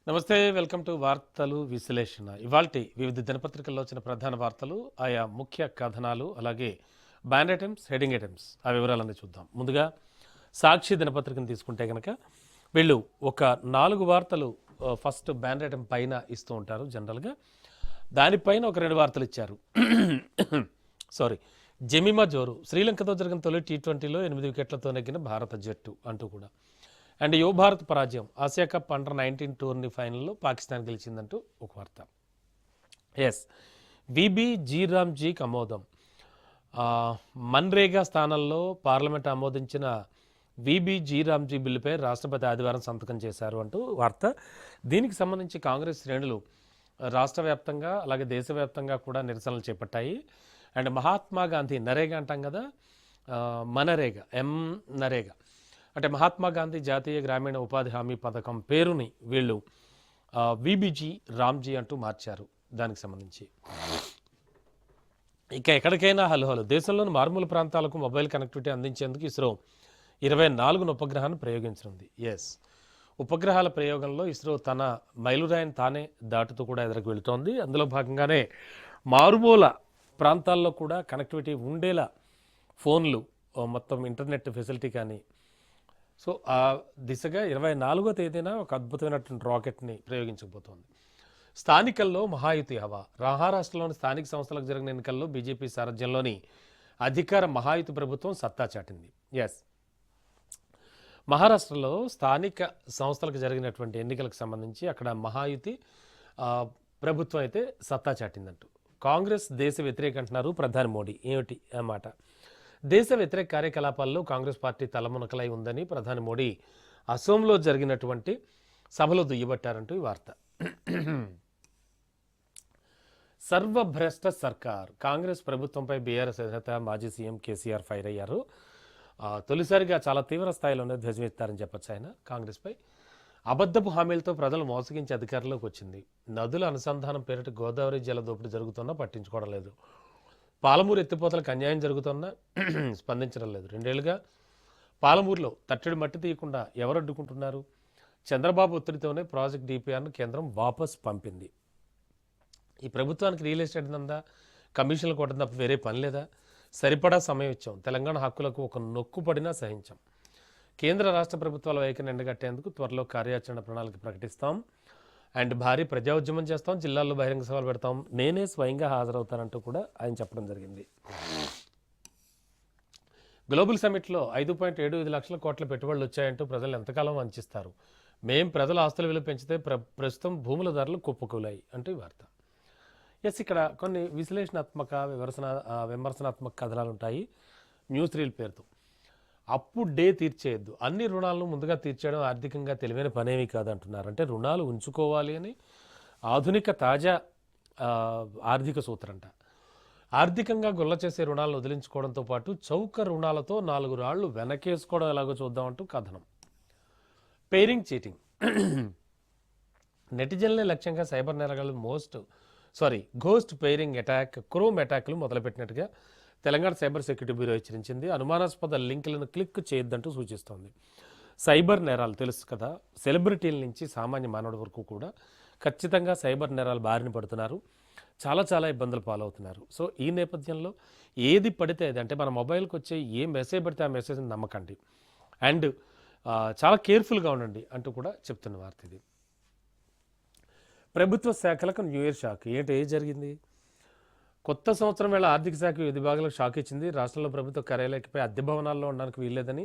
నమస్తే, welcome to వార్తలు విశ్లేషణ. ఇవాల్టి వివిధ దినపత్రికల్లో వచ్చిన ప్రధాన వార్తలు, ఆయా ముఖ్య కథనాలు, అలాగే బ్యాన్ ఐటమ్స్, హెడింగ్ ఐటమ్స్, ఆ వివరాలన్నీ చూద్దాం. ముందుగా సాక్షి దినపత్రికను తీసుకుంటే కనుక వీళ్ళు ఒక 4 వార్తలు ఫస్ట్ బ్యాన్ ఐటమ్ పైన ఇస్తూ ఉంటారు జనరల్గా. దానిపైన ఒక 2 వార్తలు ఇచ్చారు. సారీ, జెమిమా జోరు శ్రీలంకతో జరిగిన తొలి T20లో 8 వికెట్లతో నెగ్గిన భారత జట్టు అంటూ కూడా. అండ్ యువ భారత్ పరాజయం, ఆసియా కప్ అండర్-19 టోర్నీ ఫైనల్లో పాకిస్తాన్ గెలిచిందంటూ ఒక వార్త. ఎస్, విబి జీరామ్జీకి ఆమోదం. మన్రేగా స్థానంలో పార్లమెంట్ ఆమోదించిన విబి జీరామ్జీ బిల్లుపై రాష్ట్రపతి ఆదివారం సంతకం చేశారు అంటూ వార్త. దీనికి సంబంధించి కాంగ్రెస్ శ్రేణులు రాష్ట్ర వ్యాప్తంగా అలాగే దేశవ్యాప్తంగా కూడా నిరసనలు చేపట్టాయి. అండ్ మహాత్మా గాంధీ నరేగా అంటాం కదా, మనరేగా, నరేగా అంటే మహాత్మా గాంధీ జాతీయ గ్రామీణ ఉపాధి హామీ పథకం పేరుని వీళ్ళు విబిజీ రామ్జీ అంటూ మార్చారు. దానికి సంబంధించి ఇక ఎక్కడికైనా హలో దేశంలోని మారుమూల ప్రాంతాలకు మొబైల్ కనెక్టివిటీ అందించేందుకు ఇస్రో 24 ఉపగ్రహాన్ని ప్రయోగించనుంది. ఎస్, ఉపగ్రహాల ప్రయోగంలో ఇస్రో తన మైలురాయిని తానే దాటుతూ కూడా ఎదురుకు వెళుతోంది. అందులో భాగంగానే మారుమూల ప్రాంతాల్లో కూడా కనెక్టివిటీ ఉండేలా ఫోన్లు, మొత్తం ఇంటర్నెట్ ఫెసిలిటీ కానీ, సో ఆ దిశగా 24వ తేదీన ఒక అద్భుతమైనటువంటి రాకెట్ని ప్రయోగించబోతోంది. స్థానికల్లో మహాయుతి హవా. మహారాష్ట్రలోని స్థానిక సంస్థలకు జరిగిన ఎన్నికల్లో బీజేపీ సారథ్యంలోని అధికార మహాయుతి ప్రభుత్వం సత్తా చాటింది. ఎస్, మహారాష్ట్రలో స్థానిక సంస్థలకు జరిగినటువంటి ఎన్నికలకు సంబంధించి అక్కడ మహాయుతి ప్రభుత్వం అయితే సత్తా చాటిందంటూ. కాంగ్రెస్ దేశ వ్యతిరేక అంటున్నారు ప్రధాని మోడీ. ఏమిటి అన్నమాట? దేశ వ్యతిరేక కార్యకలాపాల్లో కాంగ్రెస్ పార్టీ తలమునకలై ఉందని ప్రధాని మోడీ అసోంలో జరిగినటువంటి సభలో దుయ్యబట్టారంటూ ఈ వార్త. సర్వభ్రష్ట సర్కార్. కాంగ్రెస్ ప్రభుత్వంపై బీఆర్ఎస్ అధినేత మాజీ సీఎం కేసీఆర్ ఫైర్ అయ్యారు. తొలిసారిగా చాలా తీవ్ర స్థాయిలోనే ధ్వజమెత్తారని చెప్పొచ్చు ఆయన కాంగ్రెస్పై. అబద్ధపు హామీలతో ప్రజలు మోసగించి అధికారంలోకి వచ్చింది. నదుల అనుసంధానం పేరిట గోదావరి జల దోపిడీ జరుగుతున్నా పట్టించుకోవడం లేదు. పాలమూరు ఎత్తిపోతలకు అన్యాయం జరుగుతున్నా స్పందించడం లేదు. 2 ఏళ్లుగా పాలమూరులో తట్టడి మట్టి తీయకుండా ఎవరు అడ్డుకుంటున్నారు? చంద్రబాబు ఒత్తిడితోనే ప్రాజెక్ట్ డిపిఆర్ను కేంద్రం వాపస్ పంపింది. ఈ ప్రభుత్వానికి రియల్ ఎస్టేట్ దందా, కమిషన్లు కొట్టడం తప్ప వేరే పని లేదా? సరిపడా సమయం ఇచ్చాం. తెలంగాణ హక్కులకు ఒక నొక్కు పడినా సహించాం. కేంద్ర రాష్ట్ర ప్రభుత్వాల వైఖరిని ఎండగట్టేందుకు త్వరలో కార్యాచరణ ప్రణాళిక ప్రకటిస్తాం. అండ్ భారీ ప్రజా ఉద్యమం చేస్తాం, జిల్లాల్లో బహిరంగ సభలు పెడతాం, నేనే స్వయంగా హాజరవుతానంటూ కూడా ఆయన చెప్పడం జరిగింది. గ్లోబల్ సమ్మిట్లో 5.75 లక్షల కోట్ల పెట్టుబడులు వచ్చాయంటూ ప్రజలు ఎంతకాలం వంచిస్తారు? మేం ప్రజల ఆస్తుల విలువ పెంచితే ప్రస్తుతం భూముల ధరలు కుప్పకూలాయి అంటూ ఈ వార్త. ఎస్, ఇక్కడ కొన్ని విశ్లేషణాత్మక విమర్శనాత్మక కథనాలు ఉంటాయి న్యూస్ రీల్ పేరుతో. అప్పు డే తీర్చేయద్దు, అన్ని రుణాలను ముందుగా తీర్చేయడం ఆర్థికంగా తెలివైన పనేమీ కాదంటున్నారు. అంటే రుణాలు ఉంచుకోవాలి అని ఆధునిక తాజా ఆర్థిక సూత్రంట. ఆర్థికంగా గొల్ల చేసే రుణాలను వదిలించుకోవడంతో పాటు చౌక రుణాలతో 4 రాళ్లు వెనకేసుకోవడం ఎలాగో చూద్దామంటూ కథనం. Pairing cheating. నెటిజన్లే లక్ష్యంగా సైబర్ నేరగాళ్లు ఘోస్ట్ పేరింగ్ అటాక్, క్రోమ్ అటాక్లు మొదలుపెట్టినట్టుగా తెలంగాణ సైబర్ సెక్యూరిటీ బ్యూరో హెచ్చరించింది. అనుమానాస్పద లింకులను క్లిక్ చేయొద్దంటూ సూచిస్తోంది. సైబర్ నేరాలు తెలుసు కదా, సెలబ్రిటీల నుంచి సామాన్య మానవుడి వరకు కూడా ఖచ్చితంగా సైబర్ నేరాలు బారిన పడుతున్నారు, చాలా ఇబ్బందులు పాలవుతున్నారు. సో ఈ నేపథ్యంలో ఏది పడితే అది, అంటే మన మొబైల్కి వచ్చే ఏ మెసేజ్ పడితే ఆ మెసేజ్ని నమ్మకండి, అండ్ చాలా కేర్ఫుల్గా ఉండండి అంటూ కూడా చెప్తున్న వార్త ఇది. ప్రభుత్వ శాఖలకు న్యూ ఇయర్ షాక్. ఏం జరిగింది? కొత్త సంవత్సరం వేళ ఆర్థిక శాఖ వివిధ విభాగాలకు షాక్ ఇచ్చింది. రాష్ట్రంలో ప్రభుత్వ కార్యాలయపై అద్దె భవనాల్లో ఉండడానికి వీల్లేదని,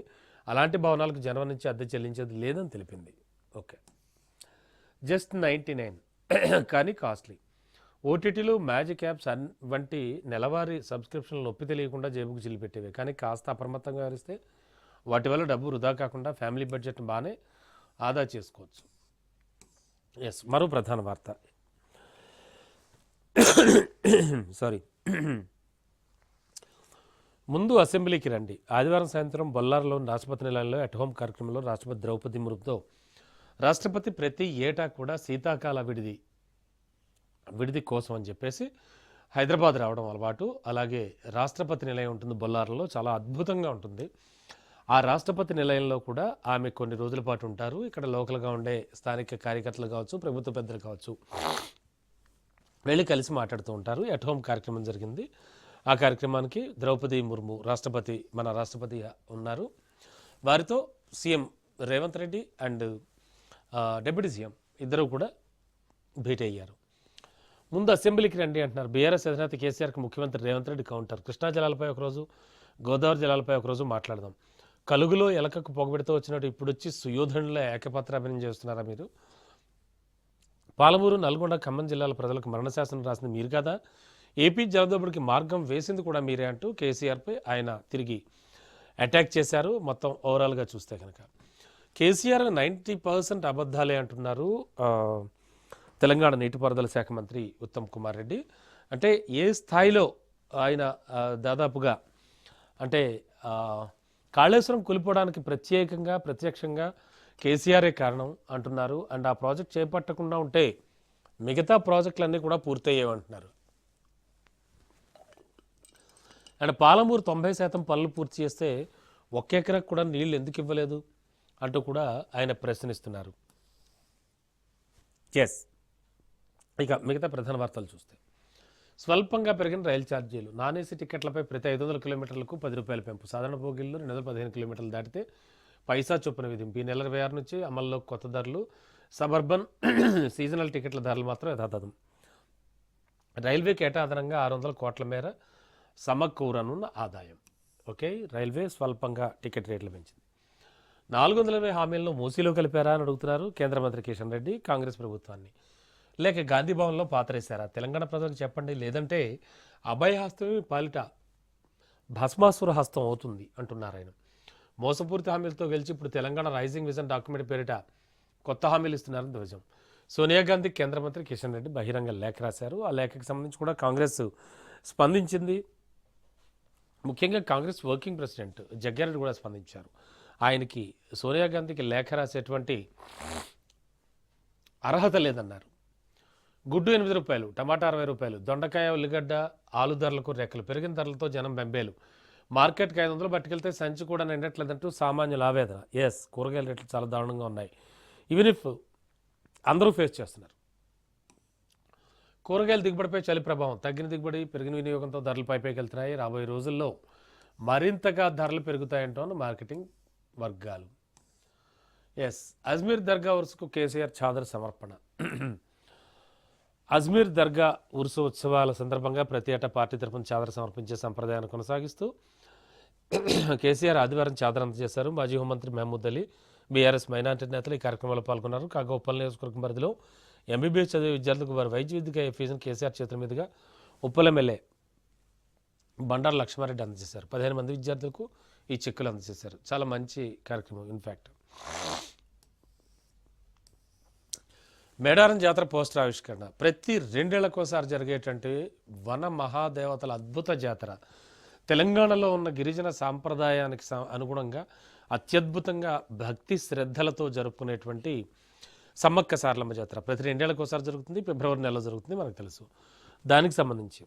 అలాంటి భవనాలకు జనవరి నుంచి అద్దె చెల్లించేది లేదని తెలిపింది. ఓకే, జస్ట్ 99 కానీ కాస్ట్లీ. ఓటీటీలు, మ్యాజిక్ యాప్స్ వంటి నెలవారీ సబ్స్క్రిప్షన్లు నొప్పి తెలియకుండా జేబుకు చిల్లిపెట్టేవి. కానీ కాస్త అప్రమత్తంగా వ్యవహరిస్తే వాటి వల్ల డబ్బు వృధా కాకుండా ఫ్యామిలీ బడ్జెట్ని బాగానే ఆదా చేసుకోవచ్చు. ఎస్, మరో ప్రధాన వార్త. ముందు అసెంబ్లీకి రండి. ఆదివారం సాయంత్రం బొల్లారంలోని రాష్ట్రపతి నిలయంలో అట్ హోమ్ కార్యక్రమంలో రాష్ట్రపతి ద్రౌపది ముర్ముతో రాష్ట్రపతి ప్రతి ఏటా కూడా శీతాకాల విడిది కోసం అని చెప్పేసి హైదరాబాద్ రావడం అలవాటు. అలాగే రాష్ట్రపతి నిలయం ఉంటుంది బొల్లారంలో, చాలా అద్భుతంగా ఉంటుంది. ఆ రాష్ట్రపతి నిలయంలో కూడా ఆమె కొన్ని రోజుల పాటు ఉంటారు. ఇక్కడ లోకల్గా ఉండే స్థానిక కార్యకర్తలు కావచ్చు, ప్రభుత్వ పెద్దలు కావచ్చు, వెళ్ళి కలిసి మాట్లాడుతూ ఉంటారు. ఎట్ హోమ్ కార్యక్రమం జరిగింది. ఆ కార్యక్రమానికి ద్రౌపది ముర్ము మన రాష్ట్రపతి ఉన్నారు. వారితో CM Revanth Reddy and deputy CM ఇద్దరు కూడా భేటీ అయ్యారు. ముందు అసెంబ్లీకి రండి అంటున్నారు. బీఆర్ఎస్ అధినేత కేసీఆర్కి ముఖ్యమంత్రి రేవంత్ రెడ్డి కౌంటర్. కృష్ణా జలాలపై ఒకరోజు, గోదావరి జలాలపై ఒకరోజు మాట్లాడదాం. కలుగులో ఎలకకు పొగబెడుతూ వచ్చినట్టు ఇప్పుడు వచ్చి సుయోధనుల ఏకపత్రాభినయం చేస్తున్నారా మీరు? పాలమూరు, నల్గొండ, ఖమ్మం జిల్లాల ప్రజలకు మరణశాసనం రాసింది మీరు కదా, ఏపీ జలదోపిడికి మార్గం వేసింది కూడా మీరే అంటూ కేసీఆర్పై ఆయన తిరిగి అటాక్ చేశారు. మొత్తం ఓవరాల్గా చూస్తే కనుక కేసీఆర్ 90% అబద్ధాలే అంటున్నారు తెలంగాణ నీటిపారుదల శాఖ మంత్రి ఉత్తమ్ కుమార్ రెడ్డి. అంటే ఏ స్థాయిలో ఆయన దాదాపుగా అంటే కాళేశ్వరం కూలిపోవడానికి ప్రత్యక్షంగా కేసీఆరే కారణం అంటున్నారు. అండ్ ఆ ప్రాజెక్ట్ చేపట్టకుండా ఉంటే మిగతా ప్రాజెక్టులన్నీ కూడా పూర్తయ్యేవంటున్నారు. అండ్ పాలమూరు 90% పనులు పూర్తి చేస్తే ఒక్క ఎకరకు కూడా నీళ్లు ఎందుకు ఇవ్వలేదు అంటూ కూడా ఆయన ప్రశ్నిస్తున్నారు. ఎస్, ఇక మిగతా ప్రధాన వార్తలు చూస్తే స్వల్పంగా పెరిగిన రైలు ఛార్జీలు. నాన్ ఏసీ టికెట్లపై ప్రతి 500 కిలోమీటర్లకు ₹10 పెంపు. సాధారణ బోగిల్లో 215 కిలోమీటర్లు దాటితే పైసా చొప్పున విధింపు. ఈ నెల 26 నుంచి అమల్లో కొత్త ధరలు. సబర్బన్ సీజనల్ టికెట్ల ధరలు మాత్రం యథాతథం. రైల్వే కేటాదనంగా 600 కోట్ల మేర సమకూరనున్న ఆదాయం. ఓకే, రైల్వే స్వల్పంగా టికెట్ రేట్లు పెంచింది. 420 హామీలను మూసీలో కలిపారా అని అడుగుతున్నారు కేంద్ర మంత్రి కిషన్ రెడ్డి కాంగ్రెస్ ప్రభుత్వాన్ని. లేక గాంధీ భవన్లో పాతరేశారా? తెలంగాణ ప్రజలకు చెప్పండి, లేదంటే అభయ హస్తమే పాలిట భస్మాసుర హస్తం అవుతుంది అంటున్నారు ఆయన. మోసపూరిత హామీలతో గెలిచి ఇప్పుడు తెలంగాణ రైజింగ్ విజన్ డాక్యుమెంట్ పేరిట కొత్త హామీలు ఇస్తున్నారని ధ్వజం. సోనియా గాంధీ కేంద్ర మంత్రి కిషన్ రెడ్డి బహిరంగ లేఖ రాశారు. ఆ లేఖకు సంబంధించి కూడా కాంగ్రెస్ స్పందించింది. ముఖ్యంగా కాంగ్రెస్ వర్కింగ్ ప్రెసిడెంట్ జగ్గారెడ్డి కూడా స్పందించారు. ఆయనకి సోనియా గాంధీకి లేఖ రాసేటువంటి అర్హత లేదన్నారు. గుడ్డు ₹8, టమాటా ₹60, దొండకాయ, ఉల్లిగడ్డ, ఆలు ధరలకు రెక్కలు. పెరిగిన ధరలతో జనం బెంబేలు. మార్కెట్కి 500 పట్టుకెళ్తే సంచి కూడా నిండట్లేదంటూ సామాన్యుల ఆవేదన. ఎస్, కూరగాయల రేట్లు చాలా దారుణంగా ఉన్నాయి. ఈవెన్ ఇఫ్ అందరూ ఫేస్ చేస్తున్నారు. కూరగాయల దిగుబడిపై చలి ప్రభావం. తగ్గిన దిగుబడి, పెరిగిన వినియోగంతో ధరలు పైకి వెళ్తున్నాయి. రాబోయే రోజుల్లో మరింతగా ధరలు పెరుగుతాయంటోన్న మార్కెటింగ్ వర్గాలు. ఎస్, అజ్మీర్ దర్గా ఉరుసుకు కేసీఆర్ చాదర్ సమర్పణ. అజ్మీర్ దర్గా ఉరుసు ఉత్సవాల సందర్భంగా ప్రతి ఏటా పార్టీ తరఫున చాదర్ సమర్పించే సంప్రదాయాన్ని కొనసాగిస్తూ కేసీఆర్ ఆదివారం చాదర్ అందజేశారు. మాజీ హోంమంత్రి మహమూద్ అలీ, బీఆర్ఎస్ మైనార్టీ నేతలు ఈ కార్యక్రమంలో పాల్గొన్నారు. కాగా ఉప్పల్ నియోజకవర్గం పరిధిలో ఎంబీబీఎస్ చదివే విద్యార్థులకు వారి వైద్య విద్యగా ఫీజును కేసీఆర్ చేతుల మీదుగా ఉప్పల్ ఎమ్మెల్యే బండారు లక్ష్మారెడ్డి అందజేశారు. 15 మంది విద్యార్థులకు ఈ చెక్కులు అందజేశారు. చాలా మంచి కార్యక్రమం. ఇన్ఫ్యాక్ట్ మేడారం జాతర పోస్టర్ ఆవిష్కరణ. ప్రతి 2 ఏళ్లకోసారి జరిగేటువంటి వన మహాదేవతల అద్భుత జాతర. తెలంగాణలో ఉన్న గిరిజన సాంప్రదాయానికి అనుగుణంగా అత్యద్భుతంగా భక్తి శ్రద్ధలతో జరుపుకునేటువంటి సమ్మక్క సారలమ్మ జాతర ప్రతి 2 ఏళ్లకోసారి జరుగుతుంది. ఫిబ్రవరి నెలలో జరుగుతుంది, మనకు తెలుసు. దానికి సంబంధించి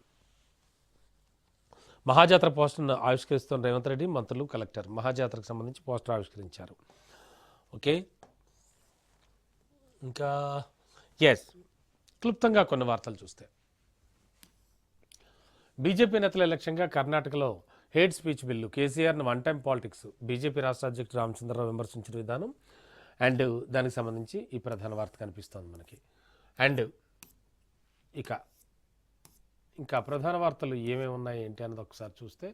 మహాజాతర పోస్టర్ను ఆవిష్కరిస్తున్న రేవంత్ రెడ్డి, మంత్రులు, కలెక్టర్ మహాజాతరకు సంబంధించి పోస్టర్ ఆవిష్కరించారు. ఓకే, ఇంకా ఎస్, క్లుప్తంగా కొన్ని వార్తలు చూస్తే బీజేపీ నేతల లక్ష్యంగా కర్ణాటకలో హేట్ స్పీచ్ బిల్లు. కేసీఆర్ను వన్ టైం పాలిటిక్స్. బీజేపీ రాష్ట్ర అధ్యక్షుడు రామచంద్రరావు విమర్శించిన విధానం అండ్ దానికి సంబంధించి ఈ ప్రధాన వార్త కనిపిస్తోంది మనకి. అండ్ ఇంకా ప్రధాన వార్తలు ఏమేమి ఉన్నాయి ఏంటి అన్నది ఒకసారి చూస్తే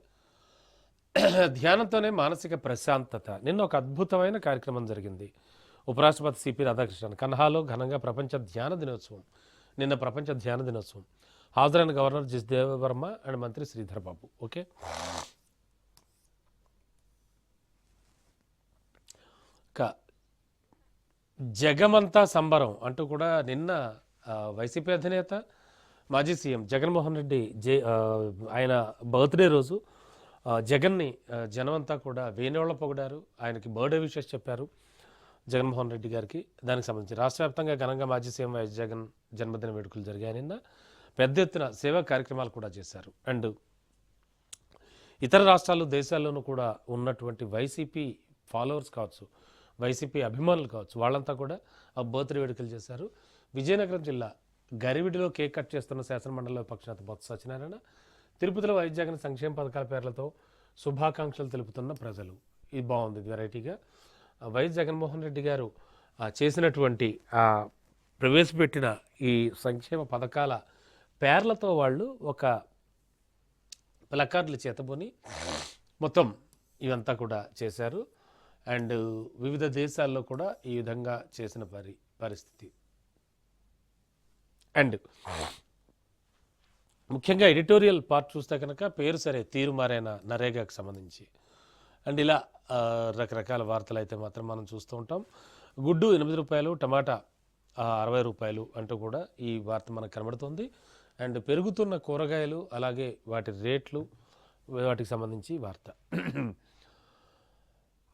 ధ్యానంతోనే మానసిక ప్రశాంతత. నిన్న ఒక అద్భుతమైన కార్యక్రమం జరిగింది. ఉపరాష్ట్రపతి సిపి రాధాకృష్ణన్ కన్హాలో ఘనంగా ప్రపంచ ధ్యాన దినోత్సవం. నిన్న ప్రపంచ ధ్యాన దినోత్సవం. హాజరైన గవర్నర్ జిష్దేవ్ వర్మ అండ్ మంత్రి శ్రీధర్ బాబు. ఓకే, జగమంతా సంబరం అంటూ కూడా నిన్న వైసీపీ అధినేత మాజీ సీఎం జగన్మోహన్ రెడ్డి ఆయన బర్త్డే రోజు జగన్ని జనమంతా కూడా వేణోళ్ళ పొగిడారు. ఆయనకి బర్త్డే విషెస్ చెప్పారు జగన్మోహన్ రెడ్డి గారికి. దానికి సంబంధించి రాష్ట్ర వ్యాప్తంగా ఘనంగా మాజీ సీఎం వైఎస్ జగన్ జన్మదిన వేడుకలు జరిగాయి. నిన్న పెద్ద ఎత్తున సేవా కార్యక్రమాలు కూడా చేశారు. అండ్ ఇతర రాష్ట్రాలు, దేశాల్లోనూ కూడా ఉన్నటువంటి వైసీపీ ఫాలోవర్స్ కావచ్చు, వైసీపీ అభిమానులు కావచ్చు, వాళ్ళంతా కూడా ఆ బర్త్డే వేడుకలు చేశారు. విజయనగరం జిల్లా గరివిడిలో కేక్ కట్ చేస్తున్న శాసనమండలి పక్షనేత బొత్స సత్యనారాయణ, తిరుపతిలో వైఎస్ జగన్ సంక్షేమ పథకాల పేర్లతో శుభాకాంక్షలు తెలుపుతున్న ప్రజలు. ఇది బాగుంది, ఇది వెరైటీగా. వైఎస్ జగన్మోహన్ రెడ్డి గారు చేసినటువంటి ప్రవేశపెట్టిన ఈ సంక్షేమ పథకాల పేర్లతో వాళ్ళు ఒక ప్లకార్డులు చేతబోని మొత్తం ఇవంతా కూడా చేశారు. అండ్ వివిధ దేశాల్లో కూడా ఈ విధంగా చేసిన పరిస్థితి. అండ్ ముఖ్యంగా ఎడిటోరియల్ పార్ట్ చూస్తే కనుక పేరు సరే తీరు మారైన నరేగాకు సంబంధించి అండ్ ఇలా రకరకాల వార్తలు అయితే మాత్రం మనం చూస్తూ ఉంటాం. గుడ్డు 8 రూపాయలు, టమాటా 60 రూపాయలు అంటూ కూడా ఈ వార్త మనకు కనబడుతుంది. అండ్ పెరుగుతున్న కూరగాయలు అలాగే వాటి రేట్లు, వాటికి సంబంధించి వార్త.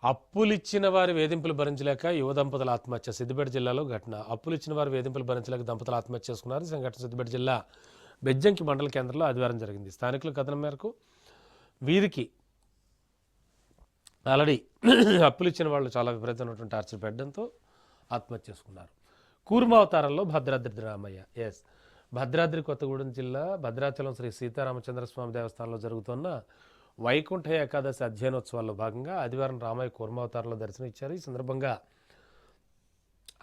అప్పులిచ్చిన వారి వేధింపులు భరించలేక యువ దంపతుల ఆత్మహత్య. సిద్దిపేట జిల్లాలో ఘటన. అప్పులిచ్చిన వారి వేధింపులు భరించలేక దంపతులు ఆత్మహత్య చేసుకున్నారు. ఈ సంఘటన సిద్దిపేట జిల్లా బెజ్జంకి మండల కేంద్రంలో ఆదివారం జరిగింది. స్థానికుల కథనం మేరకు వీరికి ఆల్రెడీ అప్పులు ఇచ్చిన వాళ్ళు చాలా విపరీతమైనటువంటి టార్చర్ పెట్టడంతో ఆత్మహత్య చేసుకున్నారు. కూర్మావతారంలో భద్రాద్రి రామయ్య. ఎస్, భద్రాద్రి కొత్తగూడెం జిల్లా భద్రాచలం శ్రీ సీతారామచంద్రస్వామి దేవస్థానంలో జరుగుతున్న వైకుంఠ ఏకాదశి అధ్యయనోత్సవాల్లో భాగంగా ఆదివారం రామయ్య కూర్మావతారంలో దర్శనం ఇచ్చారు. ఈ సందర్భంగా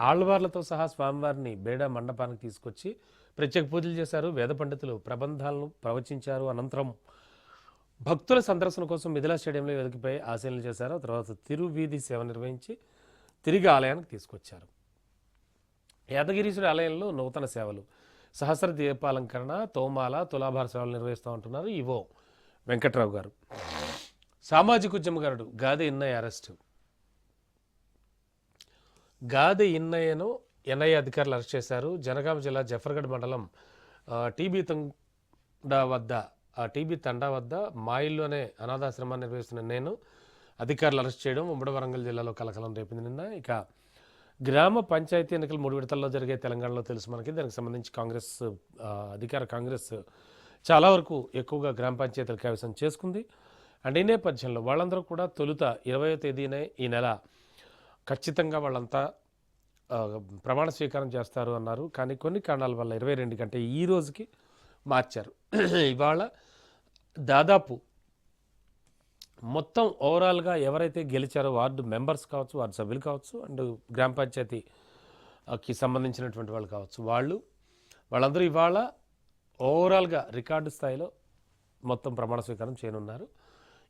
ఆళ్వార్లతో సహా స్వామివారిని బేడా మండపానికి తీసుకొచ్చి ప్రత్యేక పూజలు చేశారు. వేద పండితులు ప్రబంధాలను ప్రవచించారు. అనంతరం భక్తుల సందర్శన కోసం మిథిలా స్టేడియంలో వేదికపై ఆశీనులు చేశారు. తర్వాత తిరువీధి సేవ నిర్వహించి తిరిగి ఆలయానికి తీసుకొచ్చారు. యాదగిరీశ్వరి ఆలయంలో నూతన సేవలు, సహస్ర దీపాలంకరణ, తోమాల, తులాభార సేవలు నిర్వహిస్తూ ఉంటున్నారు ఈవో వెంకట్రావు గారు. సామాజిక ఉద్యమకారుడు గాదె ఇన్నయ్య అరెస్టు. గాదె ఇన్నయ్యను ఎన్ఐఏ అధికారులు అరెస్ట్ చేశారు. జనగామ జిల్లా జఫర్గఢ్ మండలం టీబీ తండా వద్ద మా ఇల్లునే అనాథాశ్రమాన్ని నిర్వహిస్తున్న నేను అధికారులు అరెస్ట్ చేయడం ఉమ్మడి వరంగల్ జిల్లాలో కలకలం రేపింది నిన్న. ఇక గ్రామ పంచాయతీ ఎన్నికలు 3 విడతల్లో జరిగే తెలంగాణలో తెలుసు మనకి. దానికి సంబంధించి అధికార కాంగ్రెస్ చాలా వరకు ఎక్కువగా గ్రామ పంచాయతీలు కైవసం చేసుకుంది. అండ్ ఈ నేపథ్యంలో వాళ్ళందరూ కూడా తొలుత 20వ తేదీనే ఈ నెల ఖచ్చితంగా వాళ్ళంతా ప్రమాణ స్వీకారం చేస్తారు అన్నారు. కానీ కొన్ని కారణాల వల్ల 22 కంటే ఈ రోజుకి మార్చారు. ఇవాళ దాదాపు మొత్తం ఓవరాల్గా ఎవరైతే గెలిచారో వార్డు మెంబర్స్ కావచ్చు, వార్డు సభ్యులు కావచ్చు, అండ్ గ్రామ పంచాయతీకి సంబంధించినటువంటి వాళ్ళు కావచ్చు, వాళ్ళందరూ ఇవాళ ఓవరాల్గా రికార్డు స్థాయిలో మొత్తం ప్రమాణ స్వీకారం చేయనున్నారు.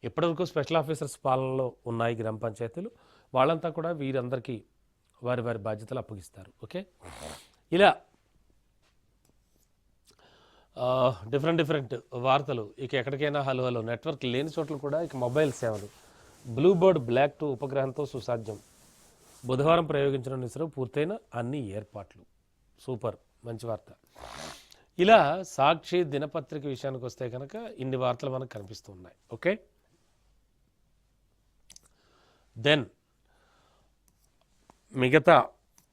ఇప్పటివరకు స్పెషల్ ఆఫీసర్స్ పాలనలో ఉన్నాయి గ్రామ పంచాయతీలు. వాళ్ళంతా కూడా వీరందరికీ వారి బాధ్యతలు అప్పగిస్తారు. ఓకే, ఇలా డిఫరెంట్ వార్తలు. ఇక ఎక్కడికైనా హలో నెట్వర్క్ లేని చోట్ల కూడా ఇక మొబైల్ సేవలు. బ్లూబర్డ్ బ్లాక్ 2 ఉపగ్రహంతో సుసాధ్యం. బుధవారం ప్రయోగించిన ఇస్రో పూర్తయిన అన్ని ఏర్పాట్లు. సూపర్, మంచి వార్త. ఇలా సాక్షి దినపత్రిక విషయానికి వస్తే కనుక ఇన్ని వార్తలు మనకు కనిపిస్తూ ఉన్నాయి. ఓకే, దెన్ మిగతా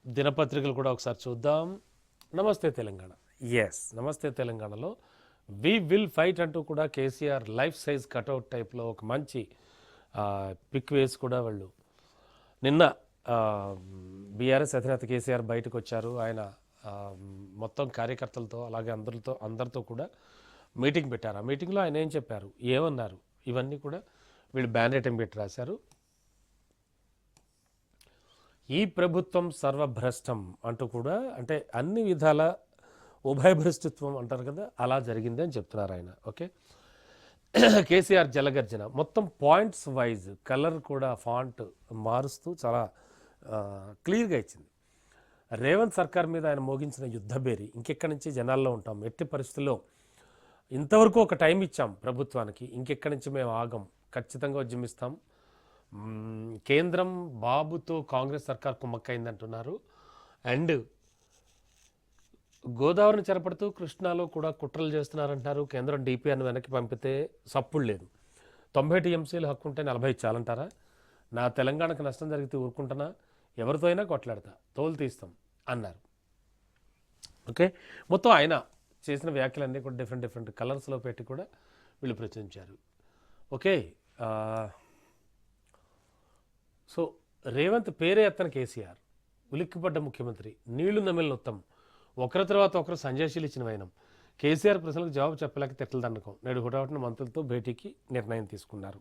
దినపత్రికలు కూడా ఒకసారి చూద్దాం. నమస్తే తెలంగాణ. ఎస్, నమస్తే తెలంగాణలో వి విల్ ఫైట్ అంటూ కూడా కేసీఆర్ లైఫ్ సైజ్ కటౌట్ టైప్లో ఒక మంచి పిక్ వేసి కూడా వాళ్ళు నిన్న బీఆర్ఎస్ అధినేత కేసీఆర్ బయటకు వచ్చారు. ఆయన మొత్తం కార్యకర్తలతో అలాగే అందరితో కూడా మీటింగ్ పెట్టారు. ఆ మీటింగ్లో ఆయన ఏం చెప్పారు, ఏమన్నారు, ఇవన్నీ కూడా వీళ్ళు బ్యాన్ రైటింగ్ పెట్టి రాశారు. ఈ ప్రభుత్వం సర్వభ్రష్టం అంటూ కూడా, అంటే అన్ని విధాల ఉభయభ్రష్టత్వం అంటారు కదా, అలా జరిగింది అని చెప్తున్నారు ఆయన. ఓకే, కేసీఆర్ జలగర్జన మొత్తం పాయింట్స్ వైజ్ కలర్ కూడా ఫాంట్ మారుస్తూ చాలా క్లియర్గా ఇచ్చింది. రేవంత్ సర్కార్ మీద ఆయన మోగించిన యుద్ధబేరి ఇంకెక్కడి నుంచి జనాల్లో ఉంటాం, ఎట్టి పరిస్థితుల్లో ఇంతవరకు ఒక టైం ఇచ్చాం ప్రభుత్వానికి, ఇంకెక్కడి నుంచి మేము ఆగం, ఖచ్చితంగా ఉద్యమిస్తాం. కేంద్రం బాబుతో కాంగ్రెస్ సర్కార్ కుమ్మక్కైందంటున్నారు. అండ్ గోదావరిని చెరపడుతూ కృష్ణాలో కూడా కుట్రలు చేస్తున్నారంటారు. కేంద్రం డిపిఆర్ను వెనక్కి పంపితే సప్పుడు లేదు. 90 టీఎంసీలు హక్కు ఉంటే 40 చాలంటారా? నా తెలంగాణకు నష్టం జరిగితే ఊరుకుంటున్నా, ఎవరితో అయినా కొట్లాడతా, తోలు తీస్తాం అన్నారు. ఓకే, మొత్తం ఆయన చేసిన వ్యాఖ్యలన్నీ కూడా డిఫరెంట్ కలర్స్లో పెట్టి కూడా వీళ్ళు ప్రచురించారు. ఓకే, సో రేవంత్ పేరే ఎత్తన కేసీఆర్, ఉలిక్కిపడ్డ ముఖ్యమంత్రి, నీళ్లు నమిలిన ఉత్తమ్, ఒకరి తర్వాత ఒకరు సంజయశీలు ఇచ్చిన వైనం. కేసీఆర్ ప్రశ్నలకు జవాబు చెప్పలేక తిట్ల దండకం. నేడు హుటాహుటిన మంత్రులతో భేటీకి నిర్ణయం తీసుకున్నారు.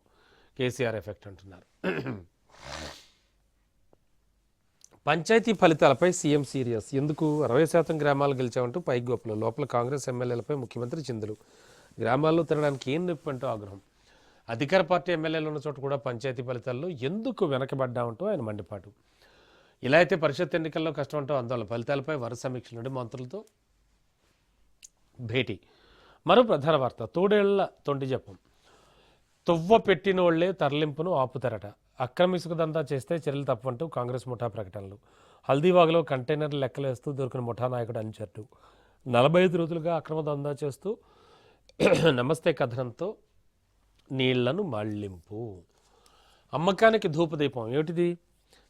కేసీఆర్ ఎఫెక్ట్ అంటున్నారు. పంచాయతీ ఫలితాలపై సీఎం సీరియస్. ఎందుకు 60% గ్రామాలు గెలిచామంటూ పైకి గొప్పలు. లోపల కాంగ్రెస్ ఎమ్మెల్యేలపై ముఖ్యమంత్రి చిందులు. గ్రామాల్లో తినడానికి ఏం నొప్పి అంటూ ఆగ్రహం. అధికార పార్టీ ఎమ్మెల్యేలు ఉన్న చోట కూడా పంచాయతీ ఫలితాల్లో ఎందుకు వెనకబడ్డామంటూ ఆయన మండిపాటు. ఇలా అయితే పరిషత్ ఎన్నికల్లో కష్టం అంటూ ఆందోళన. ఫలితాలపై వరుస సమీక్ష నుండి మంత్రులతో భేటీ. మరో ప్రధాన వార్త, తోడేళ్ల తొంటి జపం. తువ్వ పెట్టినోళ్లే తరలింపును ఆపుతారట. అక్రమ ఇసుక దందా చేస్తే చర్యలు తప్పంటూ కాంగ్రెస్ ముఠా ప్రకటనలు. హల్దీవాగ్లో కంటైనర్లు లెక్కలేస్తూ దొరికిన ముఠా నాయకుడు అంచట్టు. 45 రోజులుగా అక్రమ దందా చేస్తూ నమస్తే కథనంతో నీళ్లను మళ్లింపు. అమ్మకానికి ధూపదీపం. ఏమిటిది?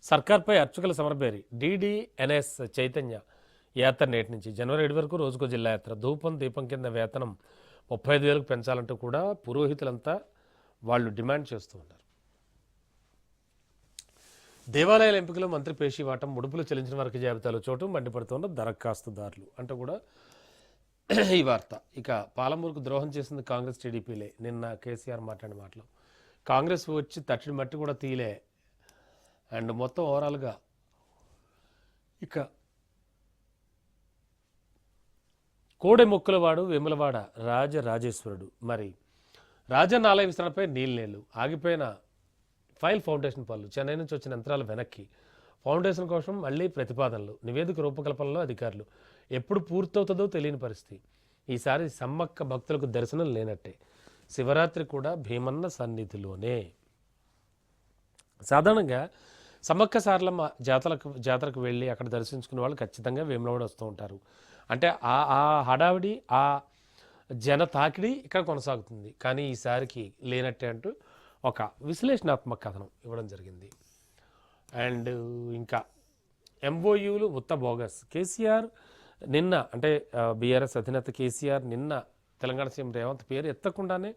సర్కార్పై అర్చకుల సమరబేరి. DDNS చైతన్య యాత్ర నేటి నుంచి జనవరి 7 వరకు రోజుకో జిల్లా యాత్ర. ధూపం దీపం కింద వేతనం 35,000 పెంచాలంటూ కూడా పురోహితులంతా వాళ్ళు డిమాండ్ చేస్తూ ఉన్నారు. దేవాలయాల ఎంపికలో మంత్రి పేషీవాటం. ముడుపులు చెల్లించిన వారికి జాబితాలో చోటు. మండిపడుతున్న దరఖాస్తుదారులు అంటూ కూడా ఈ వార్త. ఇక పాలమూరుకు ద్రోహం చేసింది కాంగ్రెస్ టీడీపీలే. నిన్న కేసీఆర్ మాట్లాడిన మాటలు. కాంగ్రెస్ వచ్చి తట్టిన మట్టి కూడా తీలే. అండ్ మొత్తం ఓవరాల్గా ఇక కోడె మొక్కులవాడు వేములవాడ రాజరాజేశ్వరుడు. మరి రాజన్న ఆలయ విస్తరణపై నీళ్ళు ఆగిపోయిన ఫైల్ ఫౌండేషన్ పనులు. చెన్నై నుంచి వచ్చిన యంత్రాలు వెనక్కి. ఫౌండేషన్ కోసం మళ్లీ ప్రతిపాదనలు. నివేదిక రూపకల్పనలో అధికారులు. ఎప్పుడు పూర్తవుతుందో తెలియని పరిస్థితి. ఈసారి సమ్మక్క భక్తులకు దర్శనం లేనట్టే. శివరాత్రి కూడా భీమన్న సన్నిధిలోనే. సాధారణంగా సమ్మక్క సారలమ్మ జాతరకు వెళ్ళి అక్కడ దర్శించుకునే వాళ్ళు ఖచ్చితంగా వేములవాడ వస్తూ ఉంటారు. అంటే ఆ హడావిడి, ఆ జన తాకిడి ఇక్కడ కొనసాగుతుంది. కానీ ఈసారికి లేనట్టే అంటూ ఒక విశ్లేషణాత్మక కథనం ఇవ్వడం జరిగింది. అండ్ ఇంకా MOUలు ఉత్త బోగస్. కేసీఆర్ నిన్న అంటే బీఆర్ఎస్ అధినేత కేసీఆర్ నిన్న తెలంగాణ సీఎం రేవంత్ పేరు ఎత్తకుండానే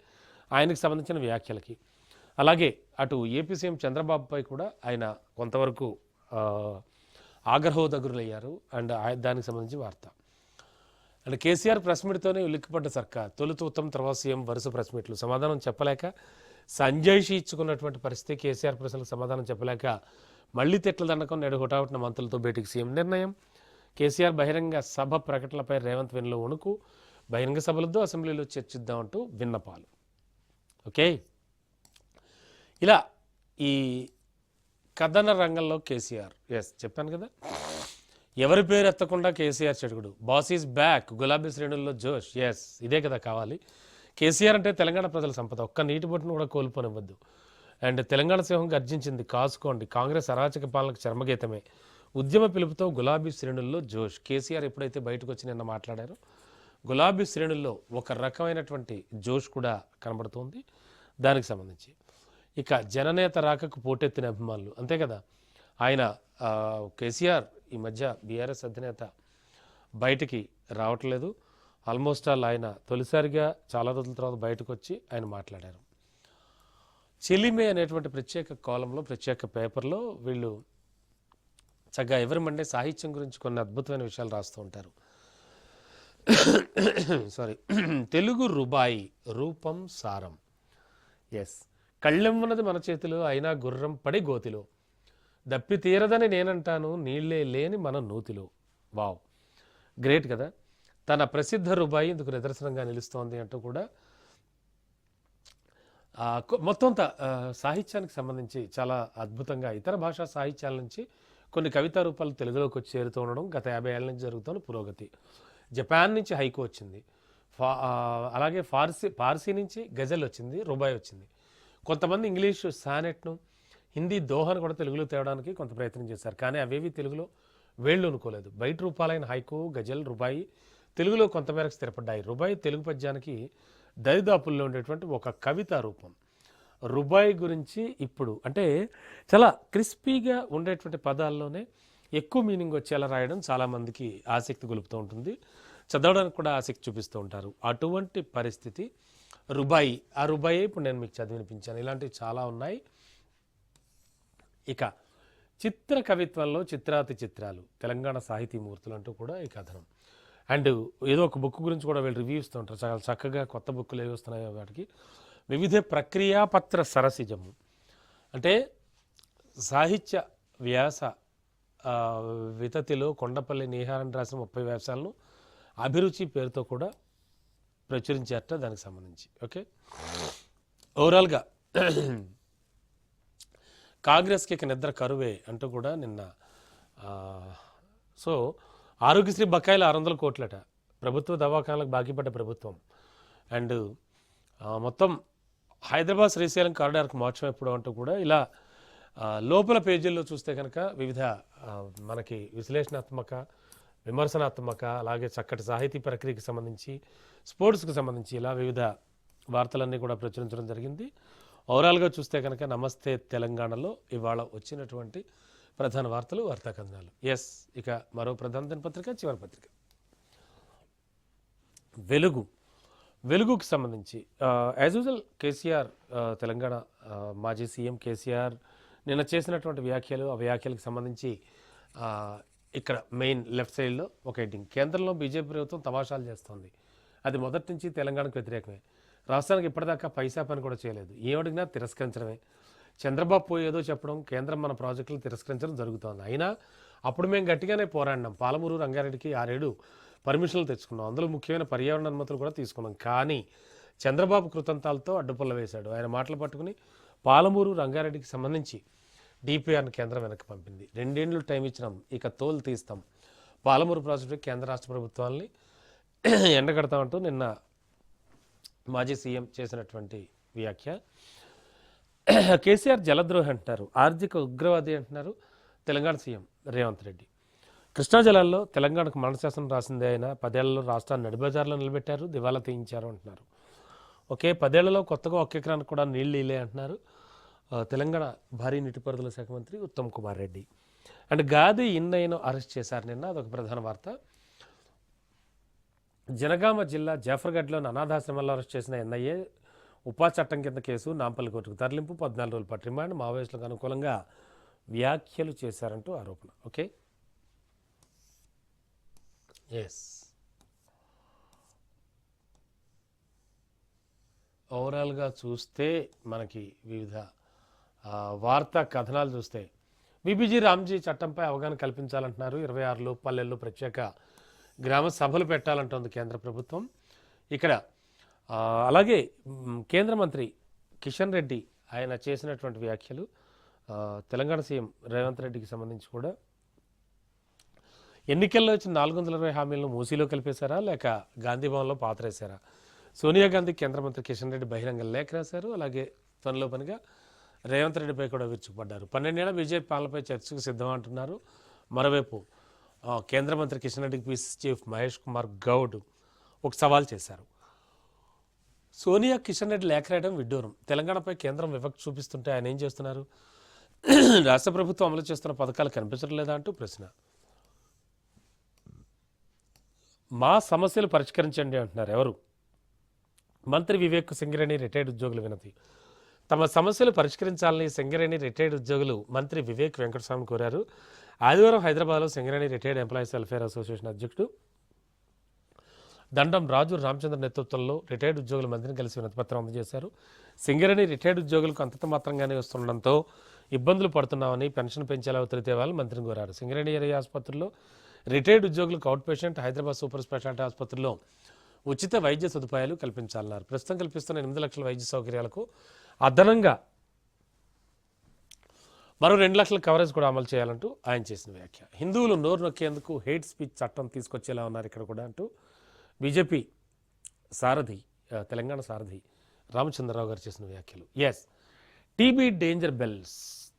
ఆయనకు సంబంధించిన వ్యాఖ్యలకి, అలాగే అటు ఏపీ సీఎం చంద్రబాబుపై కూడా ఆయన కొంతవరకు ఆగ్రహోదగ్రులయ్యారు. అండ్ దానికి సంబంధించి వార్త. అండ్ కేసీఆర్ ప్రెస్ మీట్తోనే ఉలిక్కిపడ్డ సర్కార్. తొలుత ఉత్తమ్ తర్వాత సీఎం వరుస ప్రెస్ మీట్లు. సమాధానం చెప్పలేక సంజయ్షి ఇచ్చుకున్నటువంటి పరిస్థితి. కేసీఆర్ ప్రశ్నలకు సమాధానం చెప్పలేక మళ్లీ తిట్ల దండకం. నేడు హుటాహుటిన మంత్రులతో భేటీకి సీఎం నిర్ణయం. కేసీఆర్ బహిరంగ సభ ప్రకటనలపై రేవంత్ వెన్నులో వణుకు. బహిరంగ సభలతో అసెంబ్లీలో చర్చిద్దామంటూ విన్నపాలు. ఓకే, ఇలా ఈ కథన రంగంలో కేసీఆర్. చెప్పాను కదా, ఎవరి పేరు ఎత్తకుండా కేసీఆర్ చెడుగుడు. Boss is back. గులాబీ శ్రేణుల్లో జోష్. ఇదే కదా కావాలి. కేసీఆర్ అంటే తెలంగాణ ప్రజల సంపద. ఒక్క నీటి బొట్టును కూడా కోల్పోనివ్వద్దు. అండ్ తెలంగాణ సింహం గర్జించింది, కాసుకోండి. కాంగ్రెస్ అరాచక పాలనకు చర్మగీతమే. ఉద్యమ పిలుపుతో గులాబీ శ్రేణుల్లో జోష్. కేసీఆర్ ఎప్పుడైతే బయటకు వచ్చి నిన్న మాట్లాడారో గులాబీ శ్రేణుల్లో ఒక రకమైనటువంటి జోష్ కూడా కనబడుతోంది. దానికి సంబంధించి ఇక జననేత రాకకు పోటెత్తిన అభిమానులు. అంతే కదా, ఆయన కేసీఆర్ ఈ మధ్య బీఆర్ఎస్ అధినేత బయటికి రావట్లేదు. ఆల్మోస్ట్ ఆల్ ఆయన తొలిసారిగా చాలా రోజుల తర్వాత బయటకు వచ్చి ఆయన మాట్లాడారు. చెలిమే అనేటువంటి ప్రత్యేక కాలంలో, ప్రత్యేక పేపర్లో వీళ్ళు చక్కగా ఎవరిమండే సాహిత్యం గురించి కొన్ని అద్భుతమైన విషయాలు రాస్తూ ఉంటారు. సారీ, తెలుగు రుబాయి రూపం సారం. కళ్ళెమ్మన్నది మన చేతిలో, అయినా గుర్రం పడి గోతిలో. దప్పి తీరదని నేనంటాను, నీళ్లే లేని మన నూతిలో. వావ్, గ్రేట్ కదా. తన ప్రసిద్ధ రుబాయి ఇందుకు నిదర్శనంగా నిలుస్తోంది అంటూ కూడా మొత్తం సాహిత్యానికి సంబంధించి చాలా అద్భుతంగా ఇతర భాషా సాహిత్యాల నుంచి కొన్ని కవితా రూపాలు తెలుగులోకి వచ్చి చేరుతూ ఉండడం గత 50 ఏళ్ళ నుంచి జరుగుతున్న పురోగతి. జపాన్ నుంచి హైకు వచ్చింది, అలాగే పార్సీ నుంచి గజల్ వచ్చింది, రుబాయి వచ్చింది. కొంతమంది ఇంగ్లీషు సానెట్ను, హిందీ దోహను కూడా తెలుగులో తేవడానికి కొంత ప్రయత్నం చేశారు. కానీ అవేవి తెలుగులో వేళ్ళు అనుకోలేదు. బయట రూపాలైన హైకు, గజల్, రుబాయి తెలుగులో కొంతమేరకు స్థిరపడ్డాయి. రుబాయి తెలుగు పద్యానికి దరిదాపుల్లో ఉండేటువంటి ఒక కవితా రూపం. రుబాయి గురించి ఇప్పుడు అంటే చాలా క్రిస్పీగా ఉండేటువంటి పదాల్లోనే ఎక్కువ మీనింగ్ వచ్చేలా రాయడం చాలామందికి ఆసక్తి గొలుపుతూ ఉంటుంది, చదవడానికి కూడా ఆసక్తి చూపిస్తూ ఉంటారు. అటువంటి పరిస్థితి రుబాయి. ఆ రుబాయి ఇప్పుడు నేను మీకు చదివినిపించాను. ఇలాంటివి చాలా ఉన్నాయి. ఇక చిత్ర కవిత్వంలో చిత్రాతి చిత్రాలు తెలంగాణ సాహితీమూర్తులు అంటూ కూడా ఈ కథనం. అండ్ ఏదో ఒక బుక్ గురించి కూడా వీళ్ళు రివ్యూ ఇస్తూ ఉంటారు. చాలా చక్కగా కొత్త బుక్కులు ఏవి వస్తున్నాయో వాటికి వివిధ ప్రక్రియాపత్ర సరసిజము అంటే సాహిత్య వ్యాస వితతిలో కొండపల్లి నీహారని రాసిన 30 వ్యాసాలను అభిరుచి పేరుతో కూడా ప్రచురించారట దానికి సంబంధించి. ఓకే, ఓవరాల్గా కాంగ్రెస్కి ఇక నిద్ర కరువే అంటూ కూడా నిన్న సో ఆరోగ్యశ్రీ బకాయిలు 600 కోట్లట ప్రభుత్వ దవాఖానాలకు బాకీపడ్డ ప్రభుత్వం. అండ్ మొత్తం హైదరాబాద్ శ్రీశైలం కారిడార్కి మార్చం ఎప్పుడు అంటూ కూడా ఇలా లోపల పేజీల్లో చూస్తే కనుక వివిధ మనకి విశ్లేషణాత్మక విమర్శనాత్మక అలాగే చక్కటి సాహితీ ప్రక్రియకి సంబంధించి స్పోర్ట్స్కి సంబంధించి ఇలా వివిధ వార్తలన్నీ కూడా ప్రచురించడం జరిగింది. ఓవరాల్గా చూస్తే కనుక నమస్తే తెలంగాణలో ఇవాళ వచ్చినటువంటి ప్రధాన వార్తలు వార్తా కథనాలు. ఎస్, ఇక మరో ప్రధాన దినపత్రిక చివరి పత్రిక వెలుగుకి సంబంధించి యాజ్ యూజువల్ కేసీఆర్ తెలంగాణ మాజీ సీఎం కేసీఆర్ నిన్న చేసినటువంటి వ్యాఖ్యలు ఆ వ్యాఖ్యలకు సంబంధించి ఇక్కడ మెయిన్ లెఫ్ట్ సైడ్లో ఒక హెడ్డింగ్, కేంద్రంలో బీజేపీ ప్రభుత్వం తమాషాలు చేస్తోంది, అది మొదటి నుంచి తెలంగాణకు వ్యతిరేకమే, రాష్ట్రానికి ఇప్పటిదాకా పైసా పని కూడా చేయలేదు, ఏమడిగినా తిరస్కరించడమే, చంద్రబాబు పోయి ఏదో చెప్పడం, కేంద్రం మన ప్రాజెక్టులు తిరస్కరించడం జరుగుతోంది. అయినా అప్పుడు మేము గట్టిగానే పోరాడినాం, పాలమూరు రంగారెడ్డికి 6-7 పర్మిషన్లు తెచ్చుకున్నాం, అందులో ముఖ్యమైన పర్యావరణ అనుమతులు కూడా తీసుకున్నాం. కానీ చంద్రబాబు కృతంతాలతో అడ్డుపుల్ల వేశాడు. ఆయన మాటలు పట్టుకుని పాలమూరు రంగారెడ్డికి సంబంధించి డిపిఆర్ని కేంద్రం వెనక్కి పంపింది. 2 ఏళ్ళు టైం ఇచ్చినాం, ఇక తోలు తీస్తాం, పాలమూరు ప్రాజెక్టు కేంద్ర రాష్ట్ర ప్రభుత్వాలని ఎండగడతామంటూ నిన్న మాజీ సీఎం చేసినటువంటి వ్యాఖ్య. కేసీఆర్ జలద్రోహి అంటున్నారు, ఆర్థిక ఉగ్రవాది అంటున్నారు తెలంగాణ సీఎం రేవంత్ రెడ్డి. కృష్ణా జలాల్లో తెలంగాణకు మరణశాసనం రాసిందే అయినా 10 ఏళ్లలో రాష్ట్రాన్ని నడిబజార్లో నిలబెట్టారు, దివాలా తీయించారు అంటున్నారు. ఓకే, 10 ఏళ్లలో కొత్తగా 1 ఎకరానికి కూడా నీళ్ళు ఇలే అంటున్నారు తెలంగాణ భారీ నీటిపారుదల శాఖ మంత్రి Uttam Kumar Reddy. And Gadhi ఇన్నయ్యను arrest చేశారు నిన్న, అదొక ప్రధాన వార్త. జనగామ జిల్లా జాఫర్గఢ్లోని అనాథాశ్రమంలో అరెస్ట్ చేసిన ఎన్ఐఏ ఉపా చట్టం కింద కేసు నాంపల్లి కోర్టుకు తరలింపు, 14 రోజుల పాటు రిమాండ్, మావోయిస్టులకు అనుకూలంగా వ్యాఖ్యలు చేశారంటూ ఆరోపణ. ఓకే, ఎస్, ఓవరాల్గా చూస్తే మనకి వివిధ వార్తా కథనాలు చూస్తే బీబీజీ రామ్జీ చట్టంపై అవగాహన కల్పించాలంటున్నారు. 26 పల్లెల్లో ప్రత్యేక గ్రామ సభలు పెట్టాలంటోంది కేంద్ర ప్రభుత్వం. ఇక్కడ అలాగే కేంద్ర మంత్రి కిషన్ రెడ్డి ఆయన చేసినటువంటి వ్యాఖ్యలు తెలంగాణ సీఎం రేవంత్ రెడ్డికి సంబంధించి కూడా ఎన్నికల్లో వచ్చిన 420 హామీలను మూసీలో కలిపేశారా లేక గాంధీ భవన్లో పాతరేశారా? సోనియా గాంధీ కేంద్ర మంత్రి కిషన్ రెడ్డి బహిరంగ లేఖ రాశారు. అలాగే త్వరలో పనిగా రేవంత్ రెడ్డిపై కూడా విరుచుకుపడ్డారు. 12 ఏళ్ల బీజేపీ పాలనపై చర్చకు సిద్ధం అంటున్నారు. మరోవైపు కేంద్ర మంత్రి కిషన్ రెడ్డికి పీసీ చీఫ్ మహేష్ కుమార్ గౌడ్ ఒక సవాల్ చేశారు. సోనియా కిషన్ రెడ్డి లేఖ రాయడం విడ్డూరం, తెలంగాణపై కేంద్రం వివక్ష చూపిస్తుంటే ఆయన ఏం చేస్తున్నారు, రాష్ట్ర ప్రభుత్వం అమలు చేస్తున్న పథకాలు కనిపించడం లేదా అంటూ ప్రశ్న. మా సమస్యలు పరిష్కరించండి అంటున్నారు ఎవరు? మంత్రి వివేక్ సింగరేణి రిటైర్డ్ ఉద్యోగుల వినతి. తమ సమస్యలు పరిష్కరించాలని సింగరేణి రిటైర్డ్ ఉద్యోగులు మంత్రి వివేక్ వెంకటస్వామి కోరారు. ఆదివారం హైదరాబాద్లో Singareni retired employees welfare association అధ్యక్షుడు దండం రాజు రామచంద్ర నేతృత్వంలో రిటైర్డ్ ఉద్యోగుల మంత్రిని కలిసి వినతిపత్రం అందజేశారు. సింగరేణి రిటైర్డ్ ఉద్యోగులకు అంతంత మాత్రంగానే వస్తుండడంతో ఇబ్బందులు పడుతున్నామని, పెన్షన్ పెంచేలా ఒత్తిడి తేవాలని మంత్రిని కోరారు. సింగరేణి ఏరియా ఆసుపత్రుల్లో రిటైర్డ్ ఉద్యోగులకు out patient, Hyderabad super speciality ఆసుపత్రిలో ఉచిత వైద్య సదుపాయాలు కల్పించాలన్నారు. ప్రస్తుతం కల్పిస్తున్న 8 లక్షల వైద్య సౌకర్యాలకు అదనంగా మరో 2 లక్షల కవరేజ్ కూడా అమలు చేయాలంటూ ఆయన చేసిన వ్యాఖ్య. హిందువులు నోరు నొక్కేందుకు హేట్ స్పీచ్ చట్టం తీసుకొచ్చేలా ఉన్నారు ఇక్కడ కూడా అంటూ బీజేపీ సారథి తెలంగాణ సారథి రామచంద్రరావు గారు చేసిన వ్యాఖ్యలు. ఎస్, టీబీ డేంజర్ బెల్స్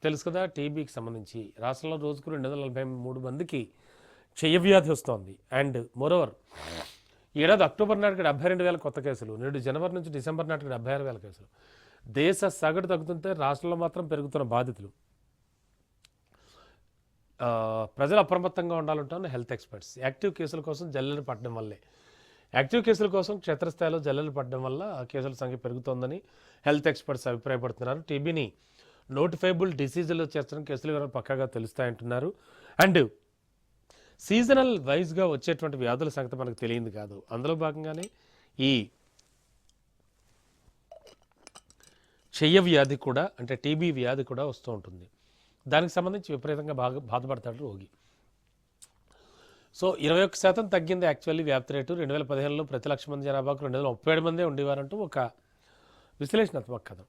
తెలుసు కదా. టీబీకి సంబంధించి రాష్ట్రంలో రోజుకు 243 మందికి క్షయవ్యాధి వస్తోంది. అండ్ మోరోవర్ ఏడాది అక్టోబర్ నాటికి 72,000 కొత్త కేసులు, నేడు జనవరి నుంచి డిసెంబర్ నాటికి 76,000 కేసులు. దేశ సగటు తగ్గుతుంటే రాష్ట్రంలో మాత్రం పెరుగుతున్న బాధితులు. ప్రజలు అప్రమత్తంగా ఉండాలంటున్న హెల్త్ ఎక్స్పర్ట్స్. యాక్టివ్ కేసుల కోసం జల్లెలు పడడం వల్లే, యాక్టివ్ కేసుల కోసం క్షేత్రస్థాయిలో జల్లెలు పడడం వల్ల ఆ కేసుల సంఖ్య పెరుగుతోందని హెల్త్ ఎక్స్పర్ట్స్ అభిప్రాయపడుతున్నారు. టీబీని నోటిఫైబుల్ డిసీజులు చేస్తున్న కేసులు వివరాలు పక్కాగా తెలుస్తాయంటున్నారు. అండ్ సీజనల్ వైజ్గా వచ్చేటువంటి వ్యాధుల సంగతి మనకు తెలియదు కాదు. అందులో భాగంగానే ఈ చెయ్య వ్యాధి కూడా, అంటే టీబీ వ్యాధి కూడా వస్తూ ఉంటుంది. దానికి సంబంధించి విపరీతంగా బాధపడతాడు రోగి. సో 21% తగ్గింది యాక్చువల్లీ వ్యాప్తి రేటు. 2015లో ప్రతి లక్ష మంది జనాభాకు 237 మందే ఉండేవారంటూ ఒక విశ్లేషణాత్మక కథం.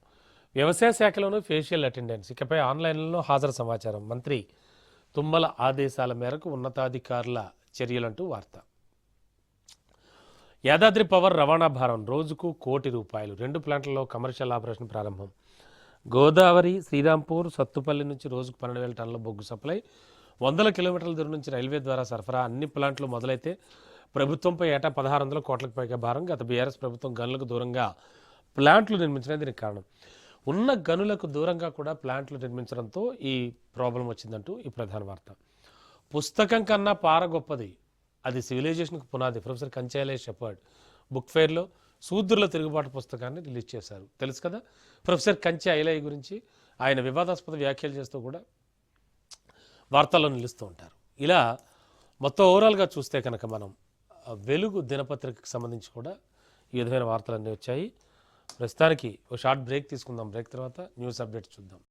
వ్యవసాయ శాఖలోనూ ఫేషియల్ అటెండెన్స్, ఇకపై ఆన్లైన్లో హాజరు సమాచారం. మంత్రి తుమ్మల ఆదేశాల మేరకు ఉన్నతాధికారుల చర్యలంటూ వార్త. యాదాద్రి పవర్ రవాణా భారం రోజుకు ₹1 కోటి. 2 ప్లాంట్లలో కమర్షియల్ ఆపరేషన్ ప్రారంభం. గోదావరి, శ్రీరాంపూర్, సత్తుపల్లి నుంచి రోజుకు 12,000 టన్నుల బొగ్గు సప్లై. 100 కిలోమీటర్ల దూరం నుంచి రైల్వే ద్వారా సరఫరా. అన్ని ప్లాంట్లు మొదలైతే ప్రభుత్వంపై ఏటా 1,600 కోట్లకు పైగా భారం. గత బీఆర్ఎస్ ప్రభుత్వం గనులకు దూరంగా ప్లాంట్లు నిర్మించడం దీనికి కారణం. ఉన్న గనులకు దూరంగా కూడా ప్లాంట్లు నిర్మించడంతో ఈ ప్రాబ్లం వచ్చిందంటూ ఈ ప్రధాన వార్త. పుస్తకం కన్నా పార గొప్పది, అది సివిలైజేషన్కు పునాది. ప్రొఫెసర్ కంచాలే షెపర్డ్ బుక్ ఫెయిర్లో శూద్రుల తిరుగుబాటు పుస్తకాన్ని రిలీజ్ చేశారు. తెలుసు కదా ప్రొఫెసర్ కంచె ఐలయ్య గురించి. ఆయన వివాదాస్పద వ్యాఖ్యలు చేస్తూ కూడా వార్తల్లో నిలుస్తూ ఉంటారు. ఇలా మొత్తం ఓవరాల్గా చూస్తే కనుక మనం వెలుగు దినపత్రికకు సంబంధించి కూడా ఈ విధమైన వార్తలన్నీ వచ్చాయి. ప్రస్తుతానికి ఒక షార్ట్ బ్రేక్ తీసుకుందాం. బ్రేక్ తర్వాత న్యూస్ అప్డేట్స్ చూద్దాం.